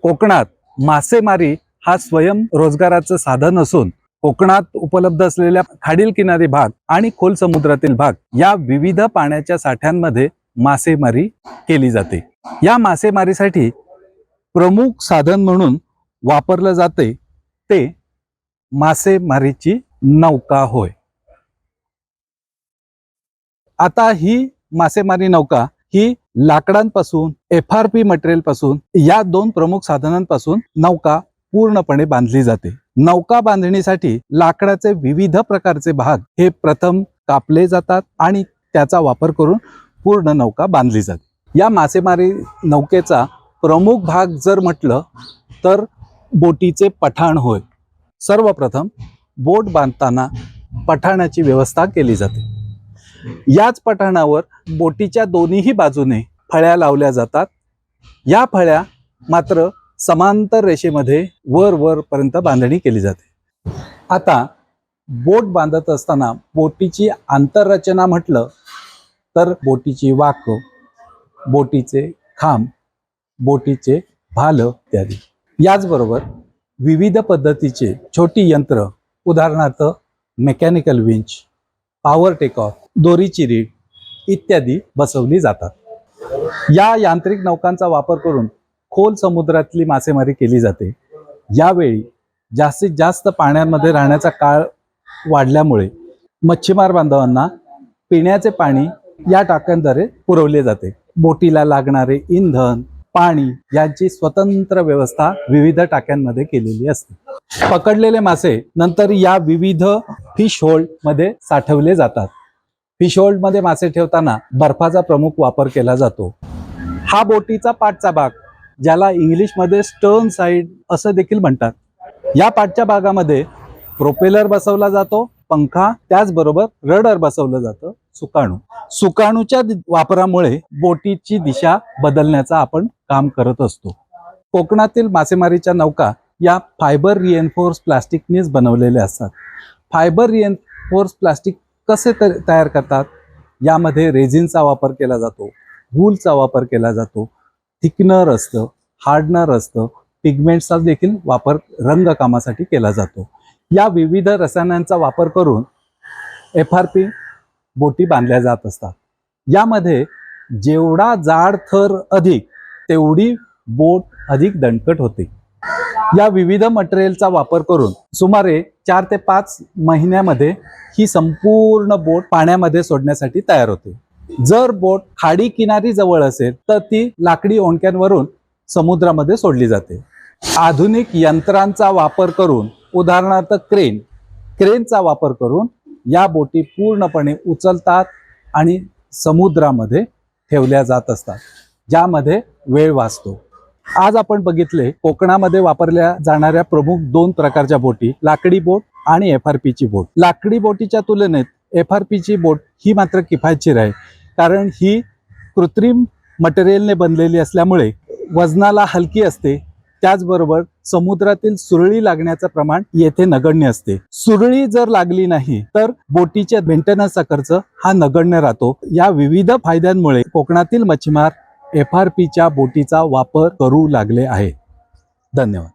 कोकणात मासेमारी हा स्वयंरोजगाराचं साधन असून कोकणात उपलब्ध असलेल्या खाडील किनारी भाग आणि खोल समुद्रातील भाग या विविध पाण्याच्या साठ्यांमध्ये मासेमारी केली जाते। या मासेमारीसाठी प्रमुख साधन म्हणून वापरलं जाते ते मासेमारीची नौका होय। आता ही मासेमारी नौका ही लाकडांपासून FRP मटेरियल पासून या दोन प्रमुख साधनांपासून नौका पूर्णपणे बांधली जाते। नौका बांधणीसाठी लाकडाचे विविध प्रकारचे भाग हे प्रथम कापले जातात आणि त्याचा वापर करून पूर्ण नौका बांधली जाते। या मासेमारी नौकेचा प्रमुख भाग जर म्हटलं तर बोटीचे पठाण होय। सर्वप्रथम बोट बांधताना पठाणाची व्यवस्था केली जाते। याच पठाणावर बोटीच्या दोन्ही बाजूने फळ्या लावल्या जातात। या फळ्या मात्र समांतर रेषेमध्ये वर पर्यंत बांधणी केली जाते। आता बोट बांधत असताना बोटीची आंतररचना म्हटलं तर बोटीची वाक, बोटीचे खांब, बोटीचे भाल इत्यादी। याचबरोबर विविध पद्धतीचे छोटी यंत्र उदाहरणार्थ मेकॅनिकल विंच, पॉवर टेक ऑफ, दोरीची रीळ इत्यादी बसवली जातात। या यांत्रिक नौकांचा वापर करून खोल समुद्रातली मासेमारी केली जाते। यावेळी जास्तीत जास्त पाण्यामध्ये राहण्याचा काळ वाढल्यामुळे मच्छीमार बांधवांना पिण्याचे पाणी या टाक्यांद्वारे पुरवले जाते। बोटीला लागणारे इंधन, पाणी यांची स्वतंत्र व्यवस्था विविध टाक्यांमध्ये केलेली असते। पकडलेले मासे नंतर या विविध फिश होल्ड मध्ये साठवले जातात। फिश होल्ड मध्ये मासे ठेवताना बर्फाचा प्रमुख वापर केला जातो। हा बोटीचा पाठचा भाग ज्याला इंग्लिश मध्ये स्टर्न साइड असं देखील म्हणतात। या पाठच्या भागामध्ये प्रोपेलर बसवला जातो, पंखा, त्याचबरोबर रडर बसवलं जातं, सुकाणूच्या वापरामुळे बोटीची दिशा बदलण्याचा आपण काम करत असतो। कोकणातील मासेमारीच्या नौका या फायबर रिएन्फोर्स प्लास्टिकनेच बनवलेल्या असतात। फायबर रिएन्फोर्स प्लास्टिक कसे तयार करतात? यामध्ये रेझिनचा वापर केला जातो, वूलचा वापर केला जातो, थिकनर असतं, हार्डनर असतं, पिगमेंट्सचा देखील वापर रंगकामासाठी केला जातो। या विविध रसायनांचा वापर करून FRP बोटी बांधल्या जात असतात। यामध्ये जेवढा जाड थर अधिक तेवढी बोट अधिक दणकट होते। या विविध मटेरियलचा वापर करून सुमारे 4 ते 5 महिन्यामध्ये ही संपूर्ण बोट पाण्यामध्ये सोडण्यासाठी तयार होते। जर बोट खाडी किनारी जवळ असेल तर ती लाकडी ओंडक्यांवरून समुद्रामध्ये सोडली जाते। आधुनिक यंत्रांचा वापर करून उदाहरणार्थ क्रेनचा वापर करून या बोटी पूर्णपणे उचलतात आणि समुद्रामध्ये ठेवल्या जात असतात, ज्यामध्ये वेळ वाचतो। आज आपण बघितले कोकणामध्ये वापरल्या जाणाऱ्या प्रमुख 2 प्रकारच्या बोटी, लाकडी बोट आणि FRPची बोट। लाकडी बोटीच्या तुलनेत FRPची बोट ही मात्र किफायतशीर आहे, कारण ही कृत्रिम मटेरियलने बनलेली असल्यामुळे वजनाला हलकी असते। त्याचबरोबर समुद्रातील सुरळी लागण्याचं प्रमाण येथे नगण्य असते। सुरळी जर लागली नाही तर बोटीच्या मेंटेनन्सचा खर्च हा नगण्य राहतो। या विविध फायद्यांमुळे कोकणातील मच्छीमार FRPच्या बोटीचा वापर करू लागले आहेत। धन्यवाद।